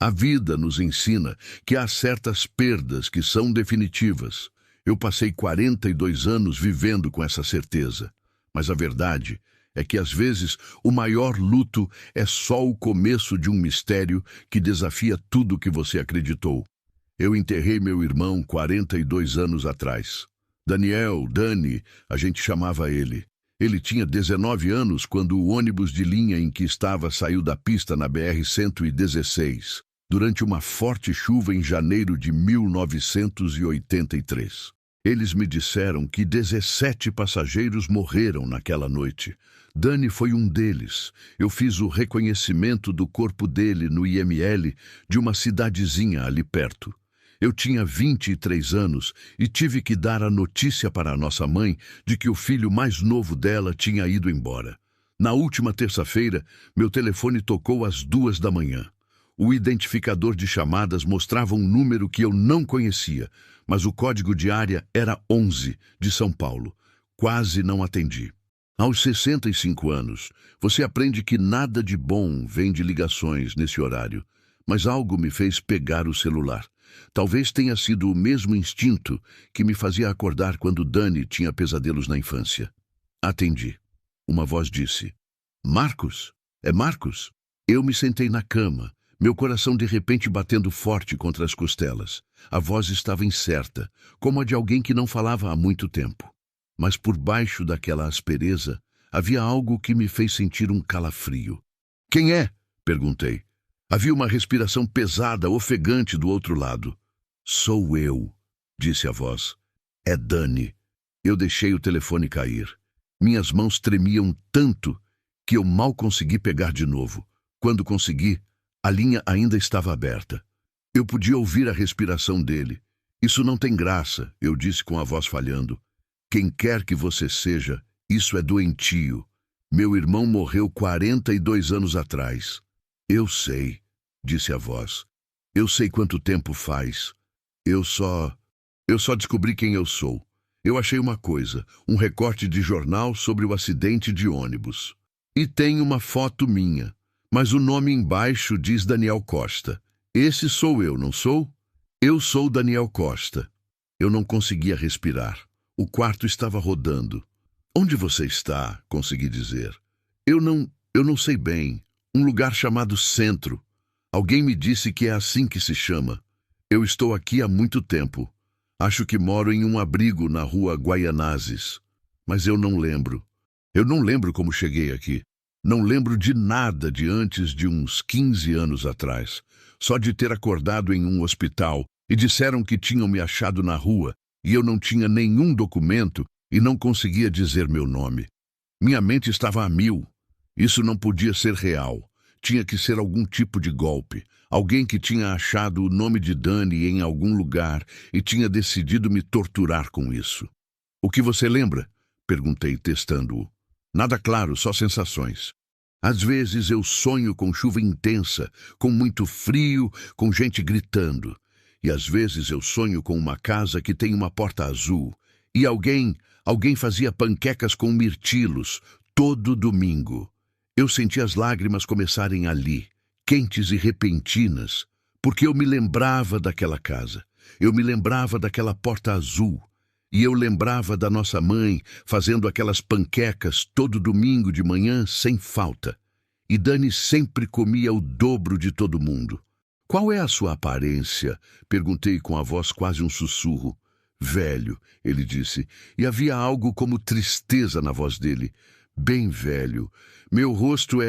A vida nos ensina que há certas perdas que são definitivas. Eu passei 42 anos vivendo com essa certeza. Mas a verdade é que, às vezes, o maior luto é só o começo de um mistério que desafia tudo que você acreditou. Eu enterrei meu irmão 42 anos atrás. Daniel, Dani, a gente chamava ele. Ele tinha 19 anos quando o ônibus de linha em que estava saiu da pista na BR-116, durante uma forte chuva em janeiro de 1983. Eles me disseram que 17 passageiros morreram naquela noite. Dani foi um deles. Eu fiz o reconhecimento do corpo dele no IML de uma cidadezinha ali perto. Eu tinha 23 anos e tive que dar a notícia para a nossa mãe de que o filho mais novo dela tinha ido embora. Na última terça-feira, meu telefone tocou às 2 da manhã. O identificador de chamadas mostrava um número que eu não conhecia, mas o código de área era 11, de São Paulo. Quase não atendi. Aos 65 anos, você aprende que nada de bom vem de ligações nesse horário, mas algo me fez pegar o celular. Talvez tenha sido o mesmo instinto que me fazia acordar quando Dani tinha pesadelos na infância. Atendi. Uma voz disse: "Marcos? É Marcos?" Eu me sentei na cama, meu coração de repente batendo forte contra as costelas. A voz estava incerta, como a de alguém que não falava há muito tempo. Mas por baixo daquela aspereza, havia algo que me fez sentir um calafrio. "Quem é?" perguntei. Havia uma respiração pesada, ofegante do outro lado. "Sou eu", disse a voz. "É Dani." Eu deixei o telefone cair. Minhas mãos tremiam tanto que eu mal consegui pegar de novo. Quando consegui, a linha ainda estava aberta. Eu podia ouvir a respiração dele. "Isso não tem graça", eu disse com a voz falhando. "Quem quer que você seja, isso é doentio. Meu irmão morreu 42 anos atrás." "Eu sei", disse a voz. "Eu sei quanto tempo faz. Eu só descobri quem eu sou. Eu achei uma coisa, um recorte de jornal sobre o acidente de ônibus. E tem uma foto minha, mas o nome embaixo diz Daniel Costa. Esse sou eu, não sou? Eu sou Daniel Costa." Eu não conseguia respirar. O quarto estava rodando. "Onde você está?" consegui dizer. Eu não sei bem. Um lugar chamado Centro. Alguém me disse que é assim que se chama. Eu estou aqui há muito tempo. Acho que moro em um abrigo na rua Guaianazes. Mas eu não lembro. Eu não lembro como cheguei aqui. Não lembro de nada de antes de uns 15 anos atrás. Só de ter acordado em um hospital e disseram que tinham me achado na rua e eu não tinha nenhum documento e não conseguia dizer meu nome. Minha mente estava a mil. Isso não podia ser real. Tinha que ser algum tipo de golpe. Alguém que tinha achado o nome de Dani em algum lugar e tinha decidido me torturar com isso. "O que você lembra?" perguntei, testando-o. "Nada claro, só sensações. Às vezes eu sonho com chuva intensa, com muito frio, com gente gritando. E às vezes eu sonho com uma casa que tem uma porta azul. E alguém fazia panquecas com mirtilos, todo domingo. Eu senti as lágrimas começarem ali, quentes e repentinas, porque eu me lembrava daquela casa. Eu me lembrava daquela porta azul. E eu lembrava da nossa mãe fazendo aquelas panquecas todo domingo de manhã sem falta. E Dani sempre comia o dobro de todo mundo. "Qual é a sua aparência?" perguntei com a voz quase um sussurro. "Velho", ele disse, e havia algo como tristeza na voz dele. "Bem velho. Meu rosto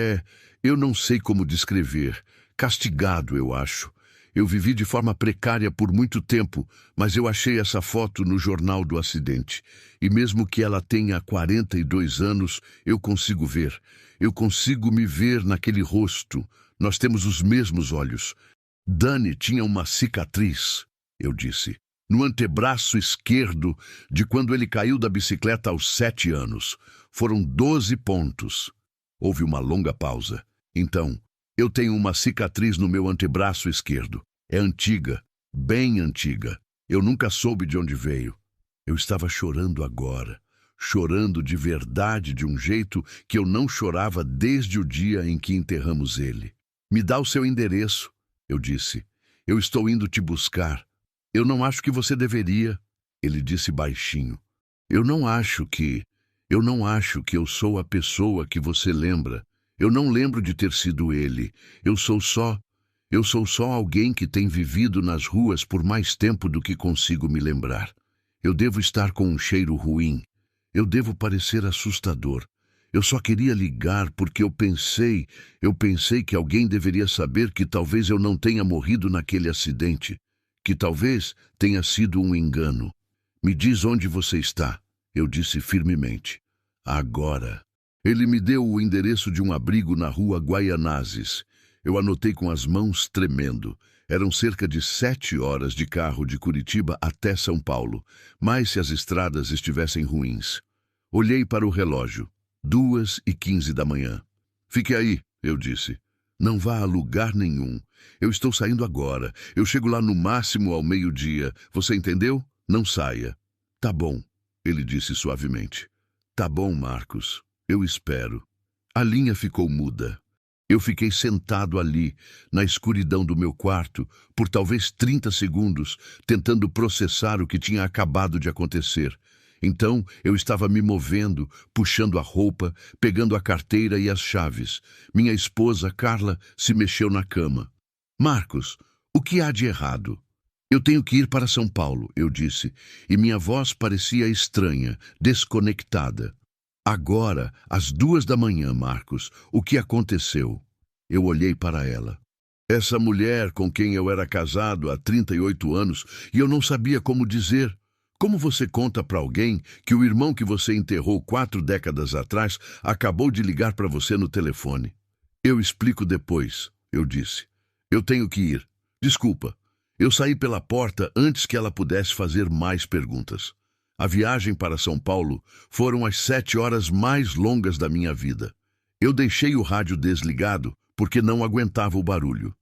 eu não sei como descrever. Castigado, eu acho. Eu vivi de forma precária por muito tempo, mas eu achei essa foto no jornal do acidente. E mesmo que ela tenha 42 anos, eu consigo ver. Eu consigo me ver naquele rosto. Nós temos os mesmos olhos." "Dani tinha uma cicatriz", eu disse, "no antebraço esquerdo de quando ele caiu da bicicleta aos 7 anos. Foram 12 pontos." Houve uma longa pausa. "Então, eu tenho uma cicatriz no meu antebraço esquerdo. É antiga, bem antiga. Eu nunca soube de onde veio." Eu estava chorando agora. Chorando de verdade de um jeito que eu não chorava desde o dia em que enterramos ele. "Me dá o seu endereço." Eu disse. Eu estou indo te buscar. Eu não acho que você deveria. Ele disse baixinho. Eu não acho que... Eu não acho que eu sou a pessoa que você lembra. Eu não lembro de ter sido ele. Eu sou só alguém que tem vivido nas ruas por mais tempo do que consigo me lembrar. Eu devo estar com um cheiro ruim. Eu devo parecer assustador. Eu só queria ligar porque eu pensei que alguém deveria saber que talvez eu não tenha morrido naquele acidente, que talvez tenha sido um engano. Me diz onde você está, eu disse firmemente. Agora. Ele me deu o endereço de um abrigo na rua Guaianazes. Eu anotei com as mãos tremendo. Eram cerca de 7 horas de carro de Curitiba até São Paulo, mas se as estradas estivessem ruins. Olhei para o relógio. 2h15 da manhã. Fique aí, eu disse. Não vá a lugar nenhum. Eu estou saindo agora. Eu chego lá no máximo ao meio-dia. Você entendeu? Não saia. Tá bom, ele disse suavemente. Tá bom, Marcos. Eu espero. A linha ficou muda. Eu fiquei sentado ali, na escuridão do meu quarto, por talvez 30 segundos, tentando processar o que tinha acabado de acontecer. Então, eu estava me movendo, puxando a roupa, pegando a carteira e as chaves. Minha esposa, Carla, se mexeu na cama. Marcos, o que há de errado? Eu tenho que ir para São Paulo, eu disse, e minha voz parecia estranha, desconectada. Agora, às 2 da manhã, Marcos, o que aconteceu? Eu olhei para ela. Essa mulher com quem eu era casado há 38 anos e eu não sabia como dizer. Como você conta para alguém que o irmão que você enterrou 4 décadas atrás acabou de ligar para você no telefone? Eu explico depois, eu disse. Eu tenho que ir. Desculpa. Eu saí pela porta antes que ela pudesse fazer mais perguntas. A viagem para São Paulo foram as 7 horas mais longas da minha vida. Eu deixei o rádio desligado porque não aguentava o barulho.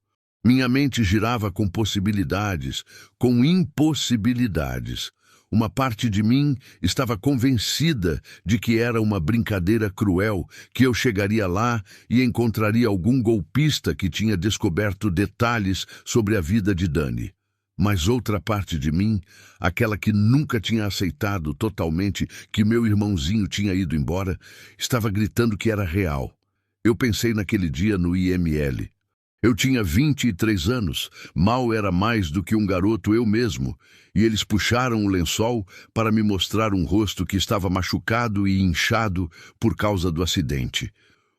Minha mente girava com possibilidades, com impossibilidades. Uma parte de mim estava convencida de que era uma brincadeira cruel, que eu chegaria lá e encontraria algum golpista que tinha descoberto detalhes sobre a vida de Dani. Mas outra parte de mim, aquela que nunca tinha aceitado totalmente que meu irmãozinho tinha ido embora, estava gritando que era real. Eu pensei naquele dia no IML. Eu tinha 23 anos, mal era mais do que um garoto eu mesmo, e eles puxaram o lençol para me mostrar um rosto que estava machucado e inchado por causa do acidente.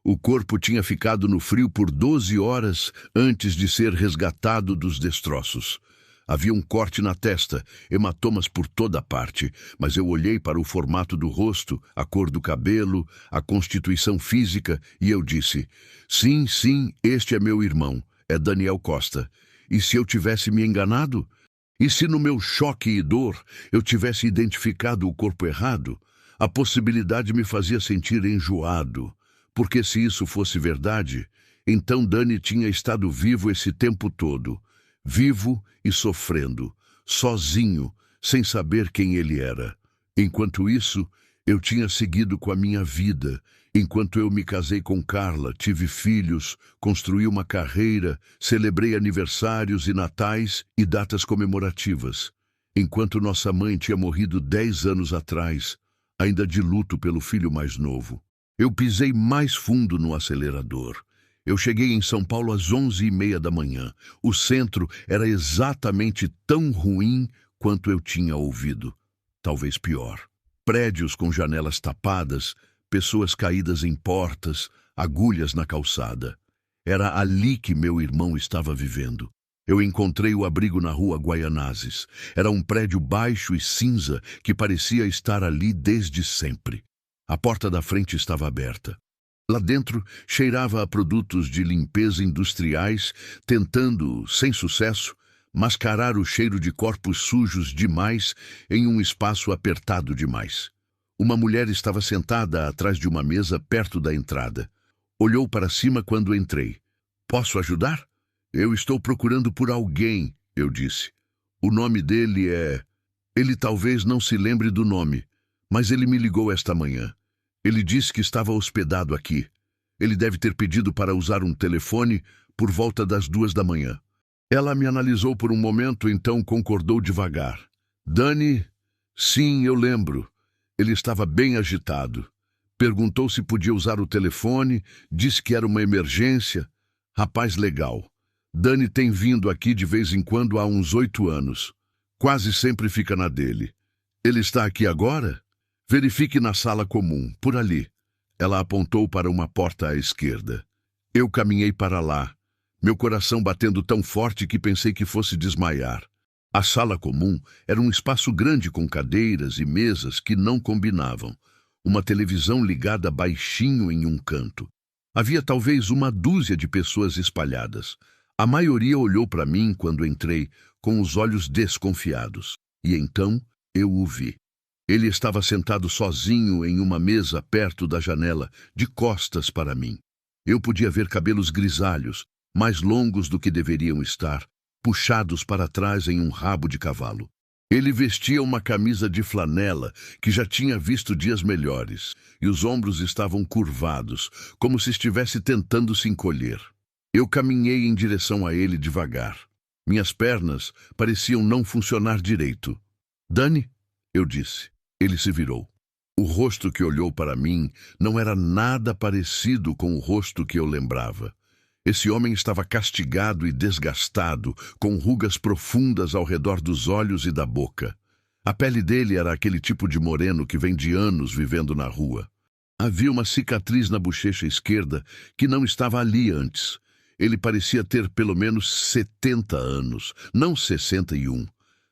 O corpo tinha ficado no frio por 12 horas antes de ser resgatado dos destroços. Havia um corte na testa, hematomas por toda parte, mas eu olhei para o formato do rosto, a cor do cabelo, a constituição física, e eu disse, sim, este é meu irmão, é Daniel Costa. E se eu tivesse me enganado? E se no meu choque e dor eu tivesse identificado o corpo errado? A possibilidade me fazia sentir enjoado, porque se isso fosse verdade, então Dani tinha estado vivo esse tempo todo. Vivo e sofrendo, sozinho, sem saber quem ele era. Enquanto isso, eu tinha seguido com a minha vida. Enquanto eu me casei com Carla, tive filhos, construí uma carreira, celebrei aniversários e natais e datas comemorativas. Enquanto nossa mãe tinha morrido 10 anos atrás, ainda de luto pelo filho mais novo. Eu pisei mais fundo no acelerador. Eu cheguei em São Paulo às 11h30 da manhã. O centro era exatamente tão ruim quanto eu tinha ouvido. Talvez pior. Prédios com janelas tapadas, pessoas caídas em portas, agulhas na calçada. Era ali que meu irmão estava vivendo. Eu encontrei o abrigo na rua Guaianazes. Era um prédio baixo e cinza que parecia estar ali desde sempre. A porta da frente estava aberta. Lá dentro, cheirava a produtos de limpeza industriais, tentando, sem sucesso, mascarar o cheiro de corpos sujos demais em um espaço apertado demais. Uma mulher estava sentada atrás de uma mesa perto da entrada. Olhou para cima quando entrei. Posso ajudar? Eu estou procurando por alguém, eu disse. O nome dele é... Ele talvez não se lembre do nome, mas ele me ligou esta manhã. Ele disse que estava hospedado aqui. Ele deve ter pedido para usar um telefone por volta das 2 da manhã. Ela me analisou por um momento, então concordou devagar. Dani, sim, eu lembro. Ele estava bem agitado. Perguntou se podia usar o telefone, disse que era uma emergência. Rapaz legal. Dani tem vindo aqui de vez em quando há uns 8 anos. Quase sempre fica na dele. Ele está aqui agora? Verifique na sala comum, por ali. Ela apontou para uma porta à esquerda. Eu caminhei para lá, meu coração batendo tão forte que pensei que fosse desmaiar. A sala comum era um espaço grande com cadeiras e mesas que não combinavam. Uma televisão ligada baixinho em um canto. Havia talvez uma dúzia de pessoas espalhadas. A maioria olhou para mim quando entrei, com os olhos desconfiados. E então eu o vi. Ele estava sentado sozinho em uma mesa perto da janela, de costas para mim. Eu podia ver cabelos grisalhos, mais longos do que deveriam estar, puxados para trás em um rabo de cavalo. Ele vestia uma camisa de flanela que já tinha visto dias melhores, e os ombros estavam curvados, como se estivesse tentando se encolher. Eu caminhei em direção a ele devagar. Minhas pernas pareciam não funcionar direito. Dani, eu disse. Ele se virou. O rosto que olhou para mim não era nada parecido com o rosto que eu lembrava. Esse homem estava castigado e desgastado, com rugas profundas ao redor dos olhos e da boca. A pele dele era aquele tipo de moreno que vem de anos vivendo na rua. Havia uma cicatriz na bochecha esquerda que não estava ali antes. Ele parecia ter pelo menos 70 anos, não 61.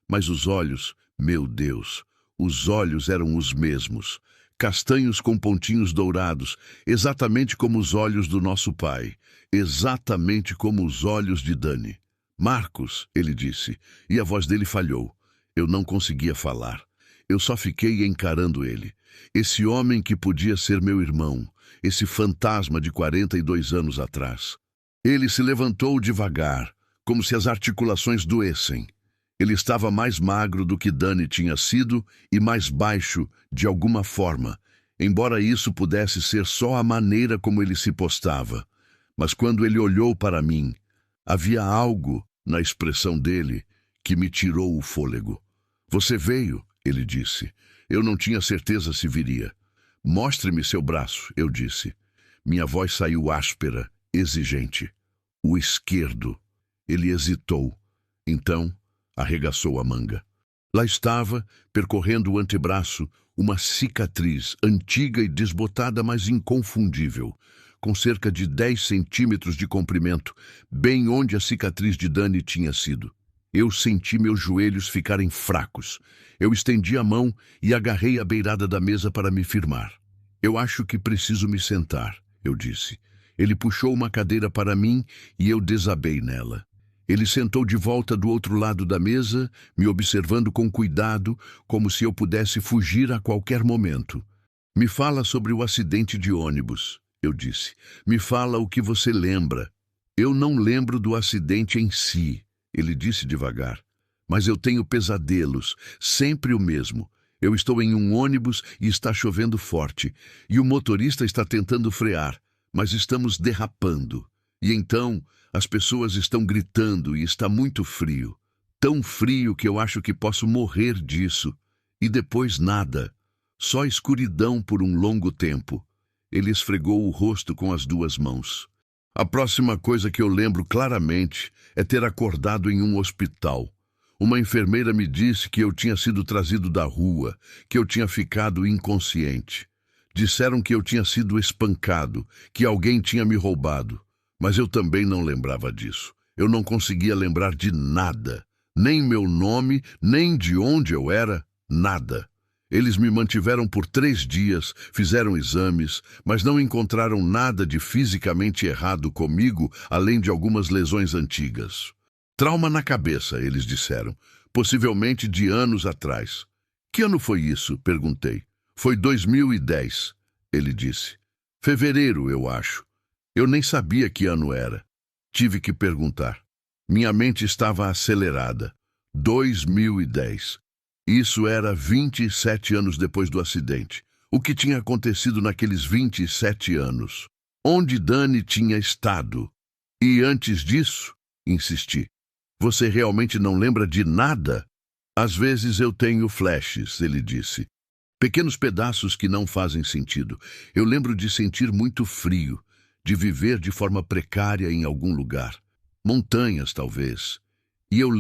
Mas os olhos, meu Deus, os olhos eram os mesmos. Castanhos com pontinhos dourados, exatamente como os olhos do nosso pai, exatamente como os olhos de Dani. Marcos, ele disse, e a voz dele falhou. Eu não conseguia falar. Eu só fiquei encarando ele. Esse homem que podia ser meu irmão, esse fantasma de 42 anos atrás. Ele se levantou devagar, como se as articulações doessem. Ele estava mais magro do que Dani tinha sido e mais baixo, de alguma forma, embora isso pudesse ser só a maneira como ele se postava. Mas quando ele olhou para mim, havia algo na expressão dele que me tirou o fôlego. Você veio, ele disse. Eu não tinha certeza se viria. Mostre-me seu braço, eu disse. Minha voz saiu áspera, exigente. O esquerdo. Ele hesitou. Então, arregaçou a manga. Lá estava, percorrendo o antebraço, uma cicatriz, antiga e desbotada, mas inconfundível, com cerca de 10 centímetros de comprimento, bem onde a cicatriz de Dani tinha sido. Eu senti meus joelhos ficarem fracos. Eu estendi a mão e agarrei a beirada da mesa para me firmar. Eu acho que preciso me sentar, eu disse. Ele puxou uma cadeira para mim e eu desabei nela. Ele sentou de volta do outro lado da mesa, me observando com cuidado, como se eu pudesse fugir a qualquer momento. Me fala sobre o acidente de ônibus, eu disse. Me fala o que você lembra. Eu não lembro do acidente em si, ele disse devagar. Mas eu tenho pesadelos, sempre o mesmo. Eu estou em um ônibus e está chovendo forte, e o motorista está tentando frear, mas estamos derrapando. E então, as pessoas estão gritando e está muito frio. Tão frio que eu acho que posso morrer disso. E depois nada. Só escuridão por um longo tempo. Ele esfregou o rosto com as 2 mãos. A próxima coisa que eu lembro claramente é ter acordado em um hospital. Uma enfermeira me disse que eu tinha sido trazido da rua, que eu tinha ficado inconsciente. Disseram que eu tinha sido espancado, que alguém tinha me roubado. Mas eu também não lembrava disso. Eu não conseguia lembrar de nada. Nem meu nome, nem de onde eu era, nada. Eles me mantiveram por 3 dias, fizeram exames, mas não encontraram nada de fisicamente errado comigo, além de algumas lesões antigas. Trauma na cabeça, eles disseram, possivelmente de anos atrás. Que ano foi isso? Perguntei. Foi 2010, ele disse. Fevereiro, eu acho. Eu nem sabia que ano era. Tive que perguntar. Minha mente estava acelerada. 2010. Isso era 27 anos depois do acidente. O que tinha acontecido naqueles 27 anos? Onde Dani tinha estado? E antes disso, insisti. Você realmente não lembra de nada? Às vezes eu tenho flashes, ele disse. Pequenos pedaços que não fazem sentido. Eu lembro de sentir muito frio, de viver de forma precária em algum lugar. Montanhas, talvez. E eu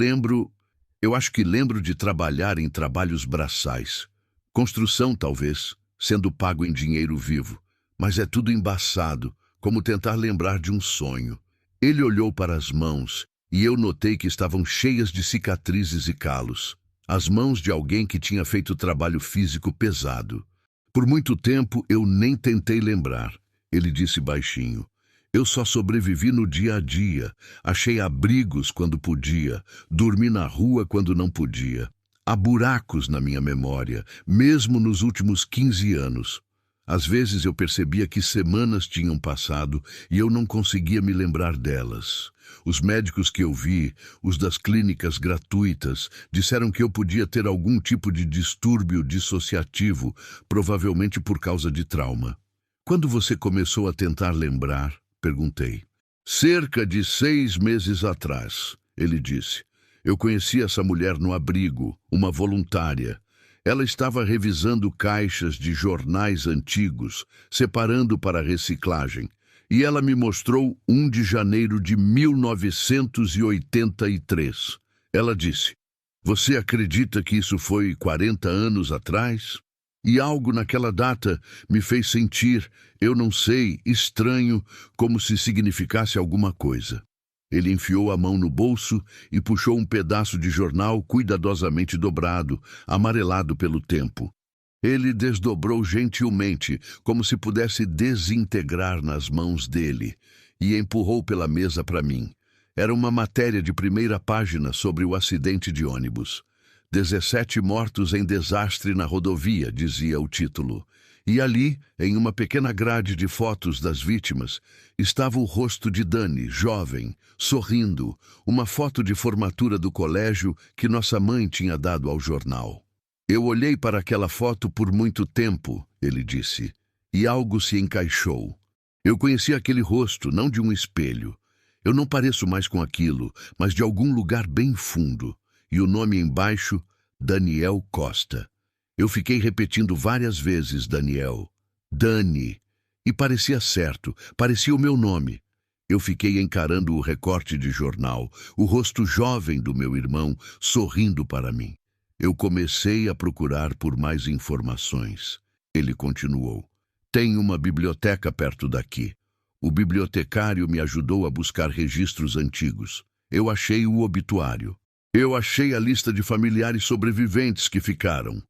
acho que lembro de trabalhar em trabalhos braçais. Construção, talvez, sendo pago em dinheiro vivo. Mas é tudo embaçado, como tentar lembrar de um sonho. Ele olhou para as mãos, e eu notei que estavam cheias de cicatrizes e calos. As mãos de alguém que tinha feito trabalho físico pesado. Por muito tempo eu nem tentei lembrar, ele disse baixinho. Eu só sobrevivi no dia a dia. Achei abrigos quando podia, dormi na rua quando não podia. Há buracos na minha memória, mesmo nos últimos 15 anos. Às vezes eu percebia que semanas tinham passado e eu não conseguia me lembrar delas. Os médicos que eu vi, os das clínicas gratuitas, disseram que eu podia ter algum tipo de distúrbio dissociativo, provavelmente por causa de trauma. Quando você começou a tentar lembrar? Perguntei. Cerca de 6 meses atrás, ele disse. Eu conheci essa mulher no abrigo, uma voluntária. Ela estava revisando caixas de jornais antigos, separando para reciclagem, e ela me mostrou 1 de janeiro de 1983. Ela disse, você acredita que isso foi 40 anos atrás? E algo naquela data me fez sentir, eu não sei, estranho, como se significasse alguma coisa. Ele enfiou a mão no bolso e puxou um pedaço de jornal cuidadosamente dobrado, amarelado pelo tempo. Ele desdobrou gentilmente, como se pudesse desintegrar nas mãos dele, e empurrou pela mesa para mim. Era uma matéria de primeira página sobre o acidente de ônibus. 17 mortos em desastre na rodovia, dizia o título. E ali, em uma pequena grade de fotos das vítimas, estava o rosto de Dani, jovem, sorrindo, uma foto de formatura do colégio que nossa mãe tinha dado ao jornal. Eu olhei para aquela foto por muito tempo, ele disse, e algo se encaixou. Eu conhecia aquele rosto, não de um espelho. Eu não pareço mais com aquilo, mas de algum lugar bem fundo. E o nome embaixo, Daniel Costa. Eu fiquei repetindo várias vezes Daniel, Dani, e parecia certo, parecia o meu nome. Eu fiquei encarando o recorte de jornal, o rosto jovem do meu irmão sorrindo para mim. Eu comecei a procurar por mais informações. Ele continuou. Tem uma biblioteca perto daqui. O bibliotecário me ajudou a buscar registros antigos. Eu achei o obituário. Eu achei a lista de familiares sobreviventes que ficaram.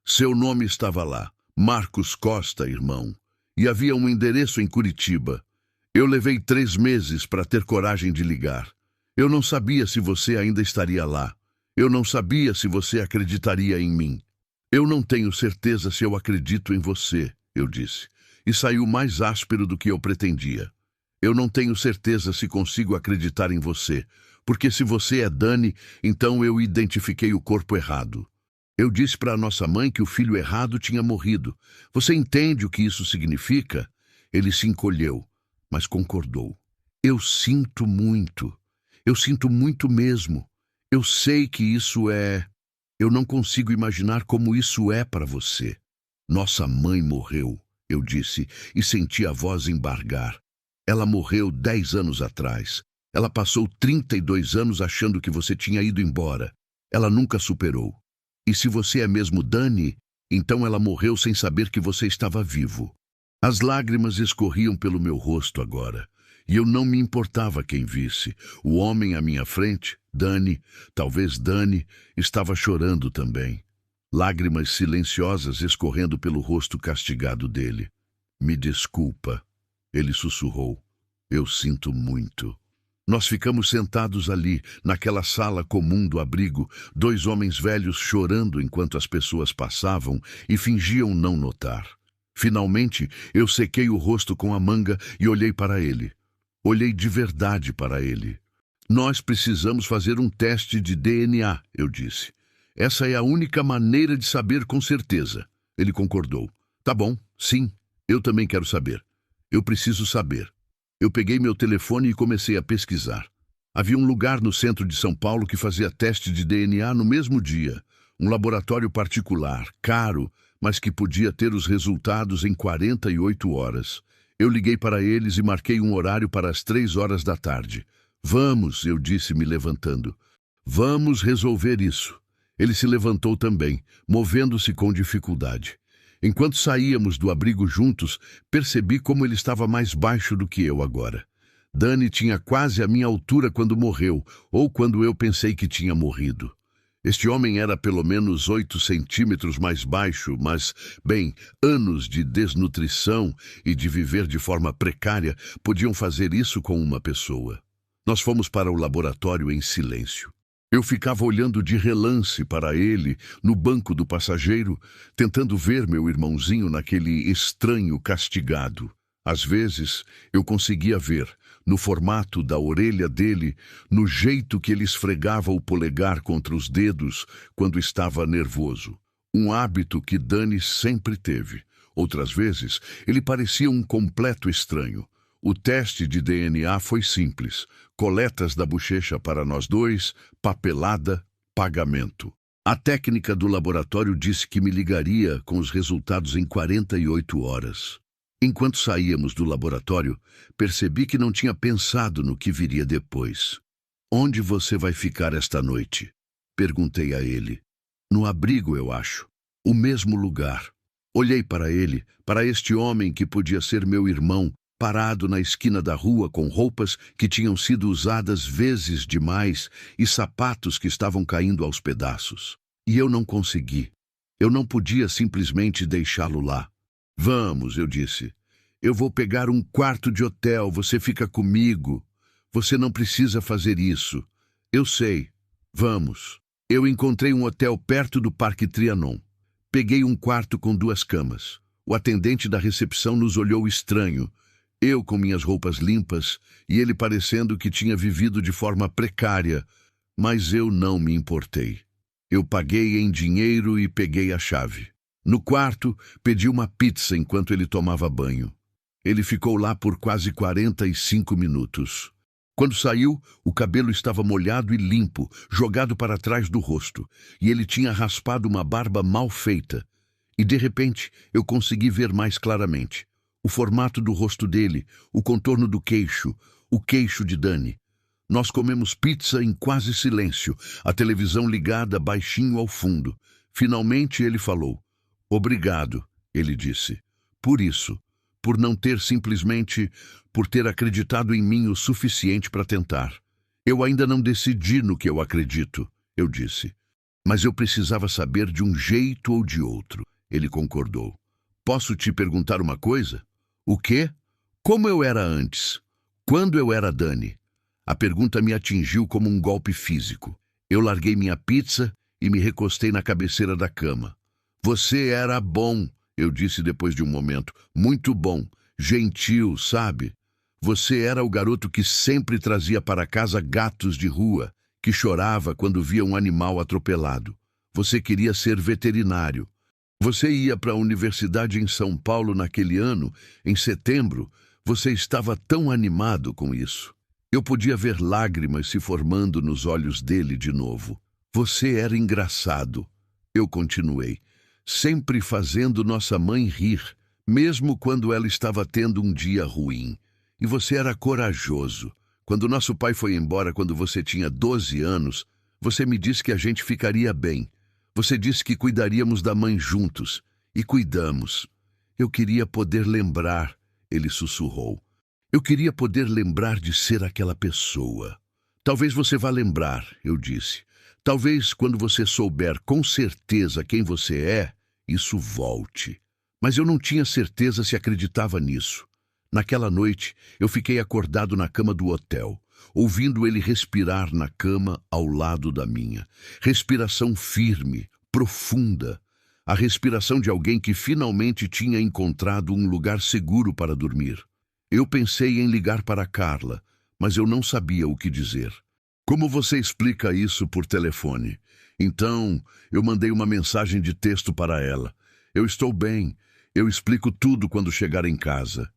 Seu nome estava lá, Marcos Costa, irmão, e havia um endereço em Curitiba. Eu levei 3 meses para ter coragem de ligar. Eu não sabia se você ainda estaria lá. Eu não sabia se você acreditaria em mim. Eu não tenho certeza se eu acredito em você, eu disse, e saiu mais áspero do que eu pretendia. Eu não tenho certeza se consigo acreditar em você, porque se você é Dani, então eu identifiquei o corpo errado. Eu disse para nossa mãe que o filho errado tinha morrido. Você entende o que isso significa? Ele se encolheu, mas concordou. Eu sinto muito. Eu sinto muito mesmo. Eu sei que isso é... Eu não consigo imaginar como isso é para você. Nossa mãe morreu, eu disse, e senti a voz embargar. Ela morreu 10 anos atrás. Ela passou 32 anos achando que você tinha ido embora. Ela nunca superou. E se você é mesmo Dani, então ela morreu sem saber que você estava vivo. As lágrimas escorriam pelo meu rosto agora, e eu não me importava quem visse. O homem à minha frente, Dani, talvez Dani, estava chorando também. Lágrimas silenciosas escorrendo pelo rosto castigado dele. Me desculpa, ele sussurrou. Eu sinto muito. Nós ficamos sentados ali, naquela sala comum do abrigo, 2 homens velhos chorando enquanto as pessoas passavam e fingiam não notar. Finalmente, eu sequei o rosto com a manga e olhei para ele. Olhei de verdade para ele. Nós precisamos fazer um teste de DNA, eu disse. Essa é a única maneira de saber com certeza. Ele concordou. Tá bom, sim, eu também quero saber. Eu preciso saber. Eu peguei meu telefone e comecei a pesquisar. Havia um lugar no centro de São Paulo que fazia teste de DNA no mesmo dia. Um laboratório particular, caro, mas que podia ter os resultados em 48 horas. Eu liguei para eles e marquei um horário para as 3 horas da tarde. Vamos, eu disse, me levantando. Vamos resolver isso. Ele se levantou também, movendo-se com dificuldade. Enquanto saíamos do abrigo juntos, percebi como ele estava mais baixo do que eu agora. Dani tinha quase a minha altura quando morreu, ou quando eu pensei que tinha morrido. Este homem era pelo menos 8 centímetros mais baixo, mas, bem, anos de desnutrição e de viver de forma precária podiam fazer isso com uma pessoa. Nós fomos para o laboratório em silêncio. Eu ficava olhando de relance para ele, no banco do passageiro, tentando ver meu irmãozinho naquele estranho castigado. Às vezes, eu conseguia ver, no formato da orelha dele, no jeito que ele esfregava o polegar contra os dedos quando estava nervoso. Um hábito que Dani sempre teve. Outras vezes, ele parecia um completo estranho. O teste de DNA foi simples. Coletas da bochecha para nós dois, papelada, pagamento. A técnica do laboratório disse que me ligaria com os resultados em 48 horas. Enquanto saíamos do laboratório, percebi que não tinha pensado no que viria depois. Onde você vai ficar esta noite? Perguntei a ele. No abrigo, eu acho. O mesmo lugar. Olhei para ele, para este homem que podia ser meu irmão, parado na esquina da rua com roupas que tinham sido usadas vezes demais e sapatos que estavam caindo aos pedaços. E eu não consegui. Eu não podia simplesmente deixá-lo lá. Vamos, eu disse. Eu vou pegar um quarto de hotel, você fica comigo. Você não precisa fazer isso. Eu sei. Vamos. Eu encontrei um hotel perto do Parque Trianon. Peguei um quarto com 2 camas. O atendente da recepção nos olhou estranho. Eu com minhas roupas limpas e ele parecendo que tinha vivido de forma precária, mas eu não me importei. Eu paguei em dinheiro e peguei a chave. No quarto, pedi uma pizza enquanto ele tomava banho. Ele ficou lá por quase 45 minutos. Quando saiu, o cabelo estava molhado e limpo, jogado para trás do rosto, e ele tinha raspado uma barba mal feita. E de repente, eu consegui ver mais claramente. O formato do rosto dele, o contorno do queixo, o queixo de Dani. Nós comemos pizza em quase silêncio, a televisão ligada baixinho ao fundo. Finalmente ele falou. Obrigado, ele disse. Por isso, por não ter simplesmente, por ter acreditado em mim o suficiente para tentar. Eu ainda não decidi no que eu acredito, eu disse. Mas eu precisava saber de um jeito ou de outro. Ele concordou. Posso te perguntar uma coisa? O quê? Como eu era antes? Quando eu era Dani? A pergunta me atingiu como um golpe físico. Eu larguei minha pizza e me recostei na cabeceira da cama. Você era bom, eu disse depois de um momento. Muito bom. Gentil, sabe? Você era o garoto que sempre trazia para casa gatos de rua, que chorava quando via um animal atropelado. Você queria ser veterinário. Você ia para a universidade em São Paulo naquele ano, em setembro. Você estava tão animado com isso. Eu podia ver lágrimas se formando nos olhos dele de novo. Você era engraçado. Eu continuei, sempre fazendo nossa mãe rir, mesmo quando ela estava tendo um dia ruim. E você era corajoso. Quando nosso pai foi embora quando você tinha 12 anos, você me disse que a gente ficaria bem. Você disse que cuidaríamos da mãe juntos. E cuidamos. Eu queria poder lembrar, ele sussurrou. Eu queria poder lembrar de ser aquela pessoa. Talvez você vá lembrar, eu disse. Talvez quando você souber com certeza quem você é, isso volte. Mas eu não tinha certeza se acreditava nisso. Naquela noite, eu fiquei acordado na cama do hotel, ouvindo ele respirar na cama ao lado da minha. Respiração firme, profunda. A respiração de alguém que finalmente tinha encontrado um lugar seguro para dormir. Eu pensei em ligar para Carla, mas eu não sabia o que dizer. Como você explica isso por telefone? Então, eu mandei uma mensagem de texto para ela. Eu estou bem. Eu explico tudo quando chegar em casa.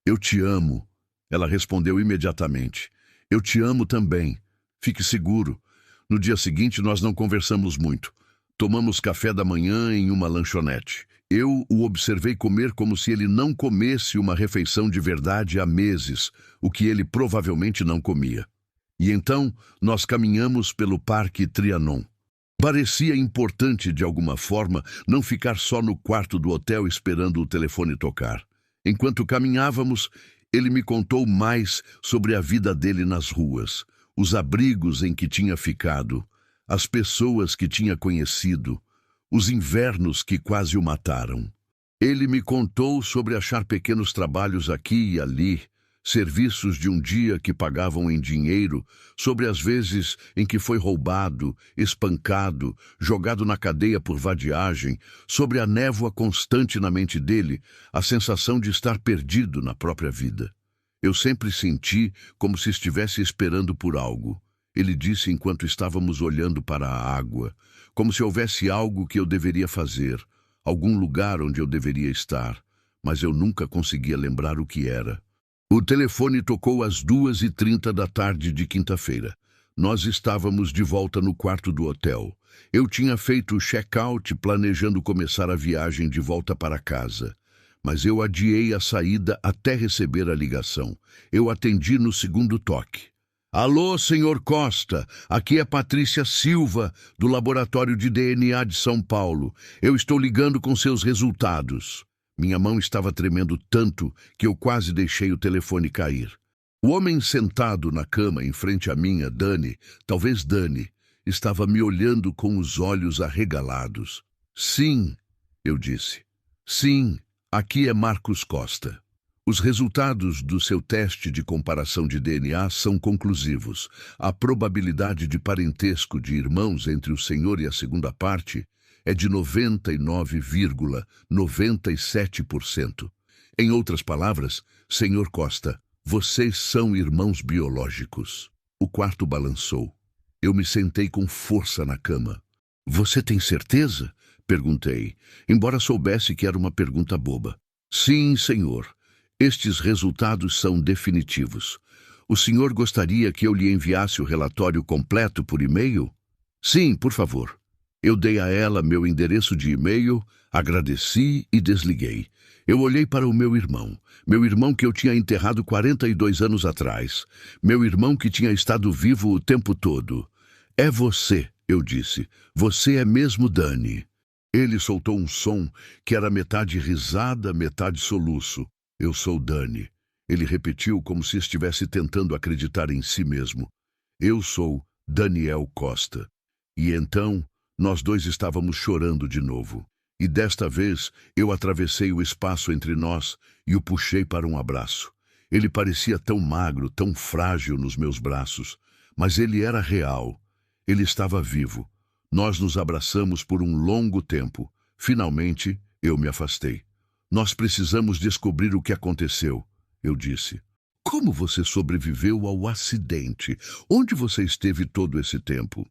Eu te amo. Ela respondeu imediatamente. Eu te amo também. Fique seguro. No dia seguinte, nós não conversamos muito. Tomamos café da manhã em uma lanchonete. Eu o observei comer como se ele não comesse uma refeição de verdade há meses, o que ele provavelmente não comia. E então, nós caminhamos pelo Parque Trianon. Parecia importante, de alguma forma, não ficar só no quarto do hotel esperando o telefone tocar. Enquanto caminhávamos, ele me contou mais sobre a vida dele nas ruas, os abrigos em que tinha ficado, as pessoas que tinha conhecido, os invernos que quase o mataram. Ele me contou sobre achar pequenos trabalhos aqui e ali, serviços de um dia que pagavam em dinheiro, sobre as vezes em que foi roubado, espancado, jogado na cadeia por vadiagem, sobre a névoa constante na mente dele, a sensação de estar perdido na própria vida. Eu sempre senti como se estivesse esperando por algo. Ele disse enquanto estávamos olhando para a água, como se houvesse algo que eu deveria fazer, algum lugar onde eu deveria estar, mas eu nunca conseguia lembrar o que era. O telefone tocou às 2h30 da tarde de quinta-feira. Nós estávamos de volta no quarto do hotel. Eu tinha feito o check-out planejando começar a viagem de volta para casa. Mas eu adiei a saída até receber a ligação. Eu atendi no segundo toque. Alô, senhor Costa, aqui é Patrícia Silva, do Laboratório de DNA de São Paulo. Eu estou ligando com seus resultados. Minha mão estava tremendo tanto que eu quase deixei o telefone cair. O homem sentado na cama em frente à minha, talvez Dani, estava me olhando com os olhos arregalados. Sim, eu disse. Sim, aqui é Marcos Costa. Os resultados do seu teste de comparação de DNA são conclusivos. A probabilidade de parentesco de irmãos entre o senhor e a segunda parte é de 99,97%. Em outras palavras, senhor Costa, vocês são irmãos biológicos. O quarto balançou. Eu me sentei com força na cama. Você tem certeza? Perguntei, embora soubesse que era uma pergunta boba. Sim, senhor. Estes resultados são definitivos. O senhor gostaria que eu lhe enviasse o relatório completo por e-mail? Sim, por favor. Eu dei a ela meu endereço de e-mail, agradeci e desliguei. Eu olhei para o meu irmão que eu tinha enterrado 42 anos atrás, meu irmão que tinha estado vivo o tempo todo. É você, eu disse. Você é mesmo Dani. Ele soltou um som que era metade risada, metade soluço. Eu sou Dani. Ele repetiu como se estivesse tentando acreditar em si mesmo. Eu sou Daniel Costa. E então, nós dois estávamos chorando de novo. E desta vez, eu atravessei o espaço entre nós e o puxei para um abraço. Ele parecia tão magro, tão frágil nos meus braços, mas ele era real. Ele estava vivo. Nós nos abraçamos por um longo tempo. Finalmente, eu me afastei. Nós precisamos descobrir o que aconteceu, eu disse. Como você sobreviveu ao acidente? Onde você esteve todo esse tempo?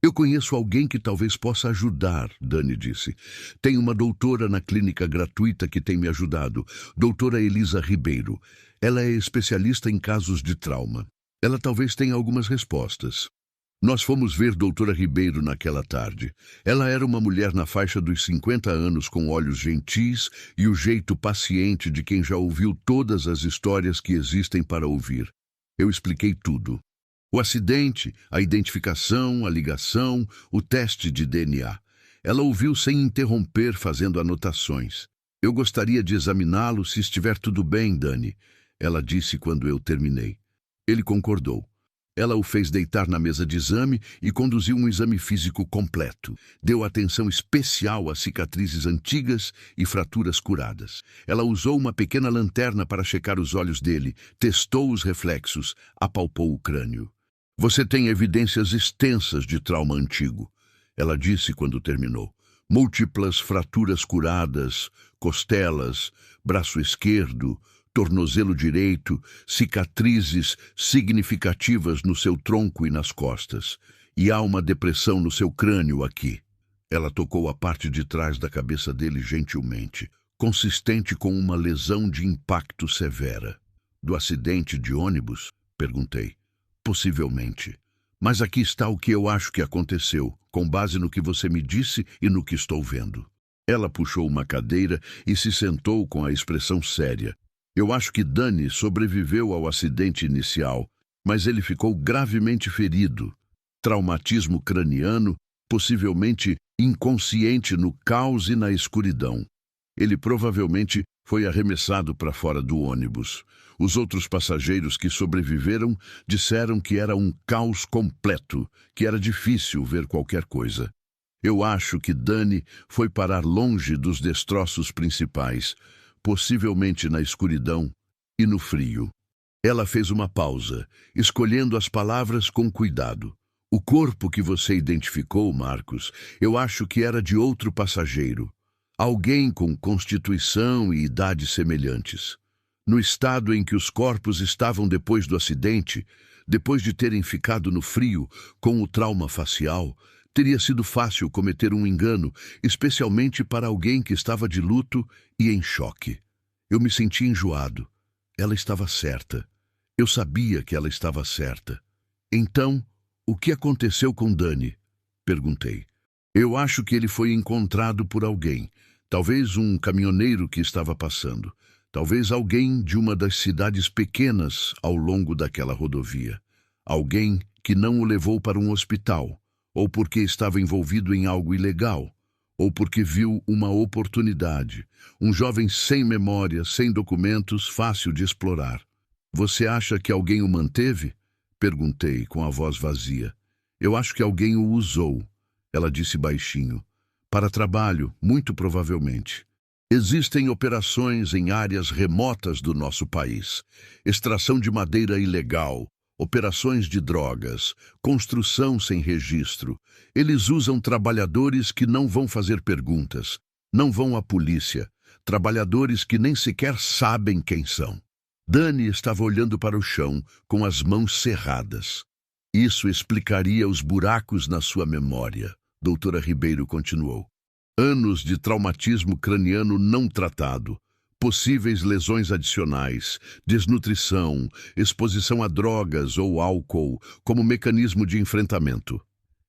Eu conheço alguém que talvez possa ajudar, Dani disse. Tem uma doutora na clínica gratuita que tem me ajudado, doutora Elisa Ribeiro. Ela é especialista em casos de trauma. Ela talvez tenha algumas respostas. Nós fomos ver doutora Ribeiro naquela tarde. Ela era uma mulher na faixa dos 50 anos com olhos gentis e o jeito paciente de quem já ouviu todas as histórias que existem para ouvir. Eu expliquei tudo. O acidente, a identificação, a ligação, o teste de DNA. Ela ouviu sem interromper, fazendo anotações. Eu gostaria de examiná-lo se estiver tudo bem, Dani, ela disse quando eu terminei. Ele concordou. Ela o fez deitar na mesa de exame e conduziu um exame físico completo. Deu atenção especial às cicatrizes antigas e fraturas curadas. Ela usou uma pequena lanterna para checar os olhos dele, testou os reflexos, apalpou o crânio. Você tem evidências extensas de trauma antigo, ela disse quando terminou. Múltiplas fraturas curadas, costelas, braço esquerdo, tornozelo direito, cicatrizes significativas no seu tronco e nas costas. E há uma depressão no seu crânio aqui. Ela tocou a parte de trás da cabeça dele gentilmente, consistente com uma lesão de impacto severa. Do acidente de ônibus? Perguntei. Possivelmente. Mas aqui está o que eu acho que aconteceu, com base no que você me disse e no que estou vendo. Ela puxou uma cadeira e se sentou com a expressão séria. Eu acho que Dani sobreviveu ao acidente inicial, mas ele ficou gravemente ferido. Traumatismo craniano, possivelmente inconsciente no caos e na escuridão. Ele provavelmente foi arremessado para fora do ônibus. Os outros passageiros que sobreviveram disseram que era um caos completo, que era difícil ver qualquer coisa. Eu acho que Dani foi parar longe dos destroços principais, possivelmente na escuridão e no frio. Ela fez uma pausa, escolhendo as palavras com cuidado. O corpo que você identificou, Marcos, eu acho que era de outro passageiro. Alguém com constituição e idade semelhantes. No estado em que os corpos estavam depois do acidente, depois de terem ficado no frio, com o trauma facial, teria sido fácil cometer um engano, especialmente para alguém que estava de luto e em choque. Eu me senti enjoado. Ela estava certa. Eu sabia que ela estava certa. Então, o que aconteceu com Dani? Perguntei. Eu acho que ele foi encontrado por alguém. Talvez um caminhoneiro que estava passando. Talvez alguém de uma das cidades pequenas ao longo daquela rodovia. Alguém que não o levou para um hospital, ou porque estava envolvido em algo ilegal, ou porque viu uma oportunidade. Um jovem sem memória, sem documentos, fácil de explorar. Você acha que alguém o manteve? Perguntei com a voz vazia. Eu acho que alguém o usou, ela disse baixinho. Para trabalho, muito provavelmente. Existem operações em áreas remotas do nosso país. Extração de madeira ilegal, operações de drogas, construção sem registro. Eles usam trabalhadores que não vão fazer perguntas, não vão à polícia. Trabalhadores que nem sequer sabem quem são. Dani estava olhando para o chão, com as mãos cerradas. Isso explicaria os buracos na sua memória, doutora Ribeiro continuou. Anos de traumatismo craniano não tratado, possíveis lesões adicionais, desnutrição, exposição a drogas ou álcool como mecanismo de enfrentamento.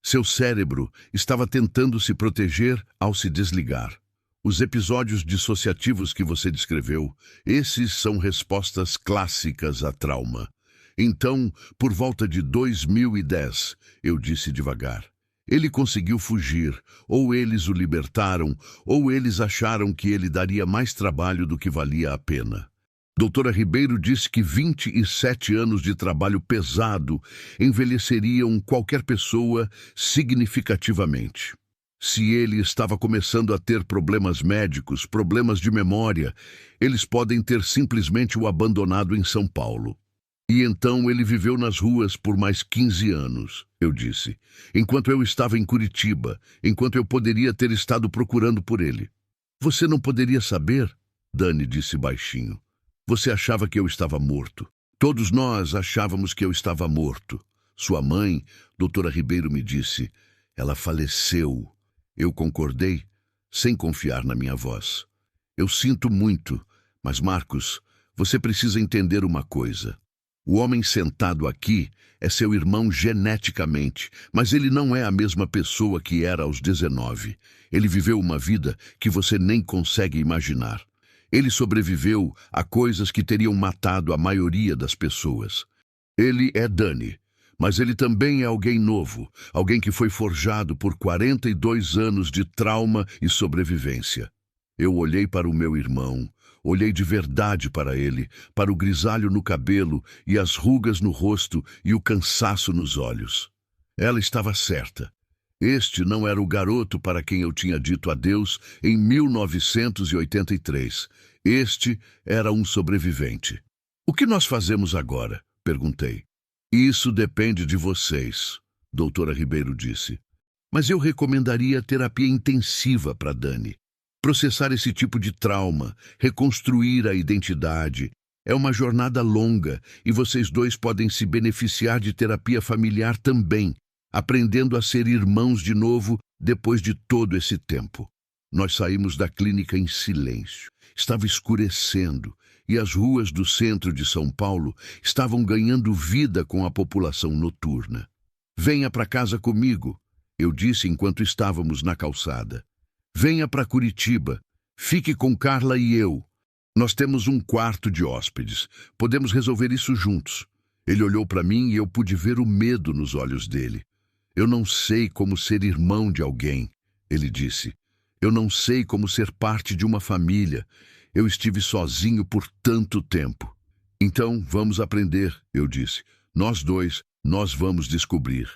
Seu cérebro estava tentando se proteger ao se desligar. Os episódios dissociativos que você descreveu, esses são respostas clássicas a trauma. Então, por volta de 2010, eu disse devagar. Ele conseguiu fugir, ou eles o libertaram, ou eles acharam que ele daria mais trabalho do que valia a pena. Doutora Ribeiro disse que 27 anos de trabalho pesado envelheceriam qualquer pessoa significativamente. Se ele estava começando a ter problemas médicos, problemas de memória, eles podem ter simplesmente o abandonado em São Paulo. E então ele viveu nas ruas por mais 15 anos, eu disse, enquanto eu estava em Curitiba, enquanto eu poderia ter estado procurando por ele. Você não poderia saber? Dani disse baixinho. Você achava que eu estava morto. Todos nós achávamos que eu estava morto. Sua mãe, doutora Ribeiro, me disse, ela faleceu. Eu concordei, sem confiar na minha voz. Eu sinto muito, mas Marcos, você precisa entender uma coisa. O homem sentado aqui é seu irmão geneticamente, mas ele não é a mesma pessoa que era aos 19. Ele viveu uma vida que você nem consegue imaginar. Ele sobreviveu a coisas que teriam matado a maioria das pessoas. Ele é Dani, mas ele também é alguém novo, alguém que foi forjado por 42 anos de trauma e sobrevivência. Eu olhei para o meu irmão. Olhei de verdade para ele, para o grisalho no cabelo e as rugas no rosto e o cansaço nos olhos. Ela estava certa. Este não era o garoto para quem eu tinha dito adeus em 1983. Este era um sobrevivente. O que nós fazemos agora? Perguntei. Isso depende de vocês, doutora Ribeiro disse. Mas eu recomendaria terapia intensiva para Dani. Processar esse tipo de trauma, reconstruir a identidade, é uma jornada longa e vocês dois podem se beneficiar de terapia familiar também, aprendendo a ser irmãos de novo depois de todo esse tempo. Nós saímos da clínica em silêncio. Estava escurecendo e as ruas do centro de São Paulo estavam ganhando vida com a população noturna. Venha para casa comigo, eu disse enquanto estávamos na calçada. Venha para Curitiba. Fique com Carla e eu. Nós temos um quarto de hóspedes. Podemos resolver isso juntos. Ele olhou para mim e eu pude ver o medo nos olhos dele. Eu não sei como ser irmão de alguém, ele disse. Eu não sei como ser parte de uma família. Eu estive sozinho por tanto tempo. Então, vamos aprender, eu disse. Nós dois, nós vamos descobrir.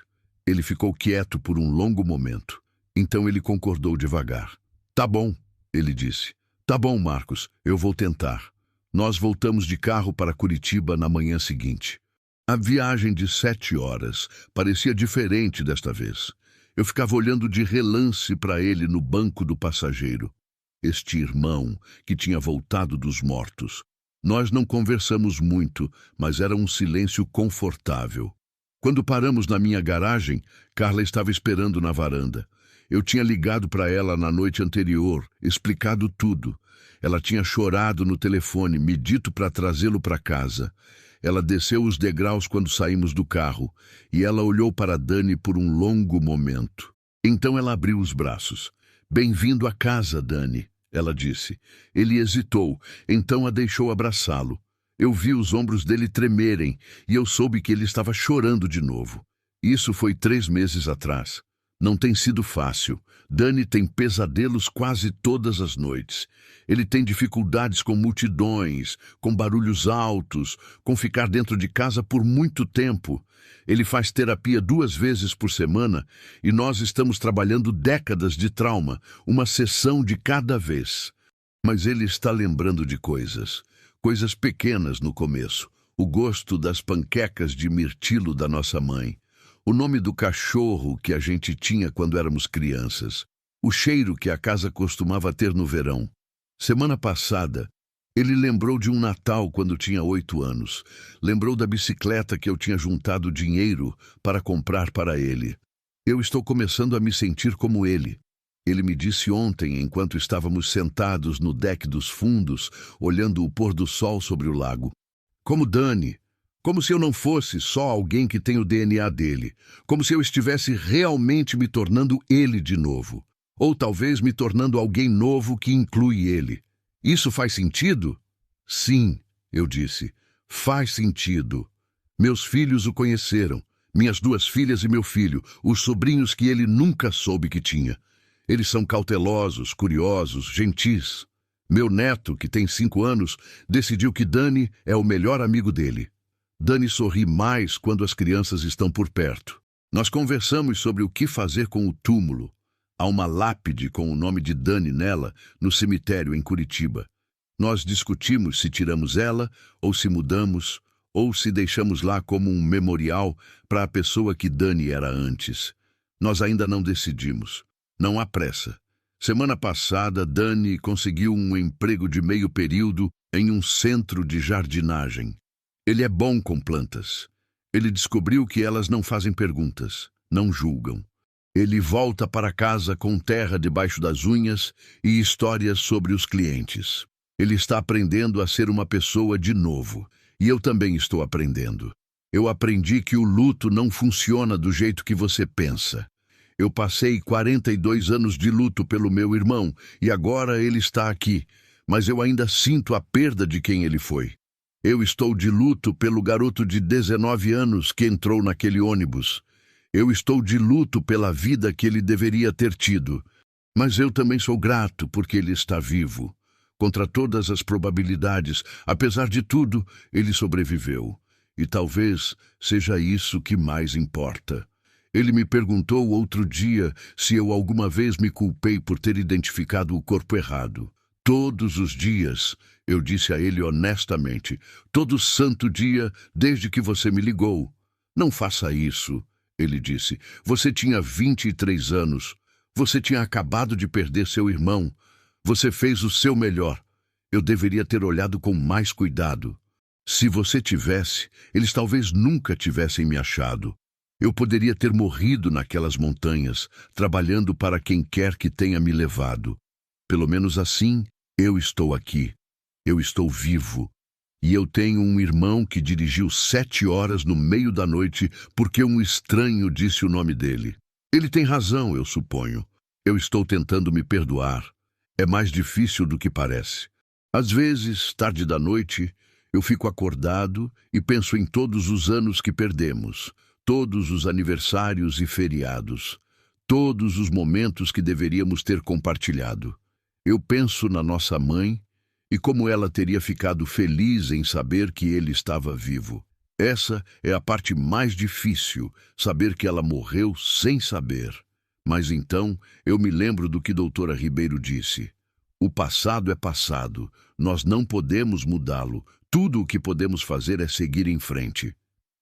Ele ficou quieto por um longo momento. Então ele concordou devagar. Tá bom, ele disse. Tá bom, Marcos, eu vou tentar. Nós voltamos de carro para Curitiba na manhã seguinte. A viagem de 7 horas parecia diferente desta vez. Eu ficava olhando de relance para ele no banco do passageiro. Este irmão que tinha voltado dos mortos. Nós não conversamos muito, mas era um silêncio confortável. Quando paramos na minha garagem, Carla estava esperando na varanda. Eu tinha ligado para ela na noite anterior, explicado tudo. Ela tinha chorado no telefone, me dito para trazê-lo para casa. Ela desceu os degraus quando saímos do carro, e ela olhou para Dani por um longo momento. Então ela abriu os braços. Bem-vindo à casa, Dani, ela disse. Ele hesitou, então a deixou abraçá-lo. Eu vi os ombros dele tremerem, e eu soube que ele estava chorando de novo. Isso foi 3 meses atrás. Não tem sido fácil. Dani tem pesadelos quase todas as noites. Ele tem dificuldades com multidões, com barulhos altos, com ficar dentro de casa por muito tempo. Ele faz terapia 2 vezes por semana e nós estamos trabalhando décadas de trauma, uma sessão de cada vez. Mas ele está lembrando de coisas pequenas no começo. O gosto das panquecas de mirtilo da nossa mãe. O nome do cachorro que a gente tinha quando éramos crianças. O cheiro que a casa costumava ter no verão. Semana passada, ele lembrou de um Natal quando tinha 8 anos. Lembrou da bicicleta que eu tinha juntado dinheiro para comprar para ele. Eu estou começando a me sentir como ele. Ele me disse ontem, enquanto estávamos sentados no deck dos fundos, olhando o pôr do sol sobre o lago. Como Dani. Como se eu não fosse só alguém que tem o DNA dele. Como se eu estivesse realmente me tornando ele de novo. Ou talvez me tornando alguém novo que inclui ele. Isso faz sentido? Sim, eu disse. Faz sentido. Meus filhos o conheceram. Minhas 2 filhas e meu filho, os sobrinhos que ele nunca soube que tinha. Eles são cautelosos, curiosos, gentis. Meu neto, que tem 5 anos, decidiu que Dani é o melhor amigo dele. Dani sorri mais quando as crianças estão por perto. Nós conversamos sobre o que fazer com o túmulo. Há uma lápide com o nome de Dani nela, no cemitério em Curitiba. Nós discutimos se tiramos ela, ou se mudamos, ou se deixamos lá como um memorial para a pessoa que Dani era antes. Nós ainda não decidimos. Não há pressa. Semana passada, Dani conseguiu um emprego de meio período em um centro de jardinagem. Ele é bom com plantas. Ele descobriu que elas não fazem perguntas, não julgam. Ele volta para casa com terra debaixo das unhas e histórias sobre os clientes. Ele está aprendendo a ser uma pessoa de novo. E eu também estou aprendendo. Eu aprendi que o luto não funciona do jeito que você pensa. Eu passei 42 anos de luto pelo meu irmão e agora ele está aqui, mas eu ainda sinto a perda de quem ele foi. Eu estou de luto pelo garoto de 19 anos que entrou naquele ônibus. Eu estou de luto pela vida que ele deveria ter tido. Mas eu também sou grato porque ele está vivo. Contra todas as probabilidades, apesar de tudo, ele sobreviveu. E talvez seja isso que mais importa. Ele me perguntou outro dia se eu alguma vez me culpei por ter identificado o corpo errado. Todos os dias, eu disse a ele honestamente, todo santo dia desde que você me ligou. Não faça isso, ele disse. Você tinha 23 anos. Você tinha acabado de perder seu irmão. Você fez o seu melhor. Eu deveria ter olhado com mais cuidado. Se você tivesse, eles talvez nunca tivessem me achado. Eu poderia ter morrido naquelas montanhas, trabalhando para quem quer que tenha me levado. Pelo menos assim, eu estou aqui. Eu estou vivo. E eu tenho um irmão que dirigiu 7 horas no meio da noite porque um estranho disse o nome dele. Ele tem razão, eu suponho. Eu estou tentando me perdoar. É mais difícil do que parece. Às vezes, tarde da noite, eu fico acordado e penso em todos os anos que perdemos, todos os aniversários e feriados, todos os momentos que deveríamos ter compartilhado. Eu penso na nossa mãe e como ela teria ficado feliz em saber que ele estava vivo. Essa é a parte mais difícil, saber que ela morreu sem saber. Mas então eu me lembro do que doutora Ribeiro disse. O passado é passado, nós não podemos mudá-lo, tudo o que podemos fazer é seguir em frente.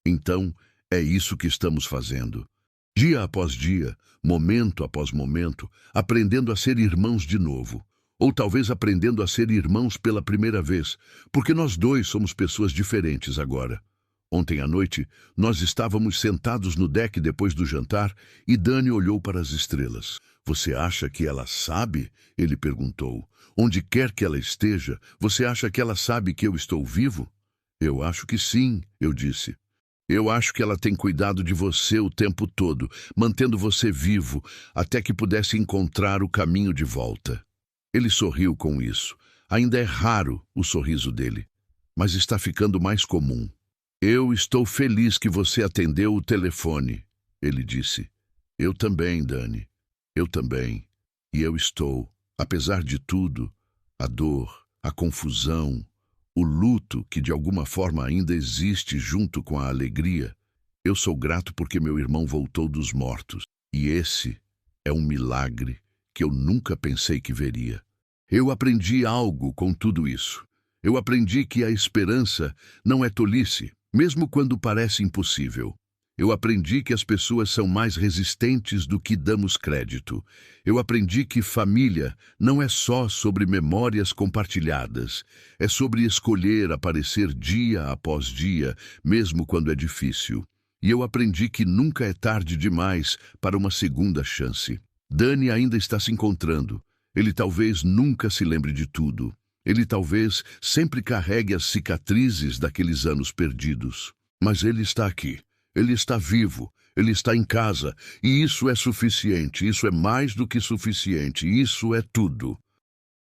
Então, é isso que estamos fazendo. Dia após dia, momento após momento, aprendendo a ser irmãos de novo. Ou talvez aprendendo a ser irmãos pela primeira vez, porque nós dois somos pessoas diferentes agora. Ontem à noite, nós estávamos sentados no deck depois do jantar e Dani olhou para as estrelas. Você acha que ela sabe? Ele perguntou. Onde quer que ela esteja, você acha que ela sabe que eu estou vivo? Eu acho que sim, eu disse. Eu acho que ela tem cuidado de você o tempo todo, mantendo você vivo, até que pudesse encontrar o caminho de volta. Ele sorriu com isso. Ainda é raro o sorriso dele, mas está ficando mais comum. Eu estou feliz que você atendeu o telefone, ele disse. Eu também, Dani. Eu também. E eu estou, apesar de tudo, a dor, a confusão, o luto que de alguma forma ainda existe junto com a alegria. Eu sou grato porque meu irmão voltou dos mortos. E esse é um milagre que eu nunca pensei que veria. Eu aprendi algo com tudo isso. Eu aprendi que a esperança não é tolice, mesmo quando parece impossível. Eu aprendi que as pessoas são mais resistentes do que damos crédito. Eu aprendi que família não é só sobre memórias compartilhadas. É sobre escolher aparecer dia após dia, mesmo quando é difícil. E eu aprendi que nunca é tarde demais para uma segunda chance. Dani ainda está se encontrando. Ele talvez nunca se lembre de tudo. Ele talvez sempre carregue as cicatrizes daqueles anos perdidos. Mas ele está aqui. Ele está vivo. Ele está em casa. E isso é suficiente. Isso é mais do que suficiente. Isso é tudo.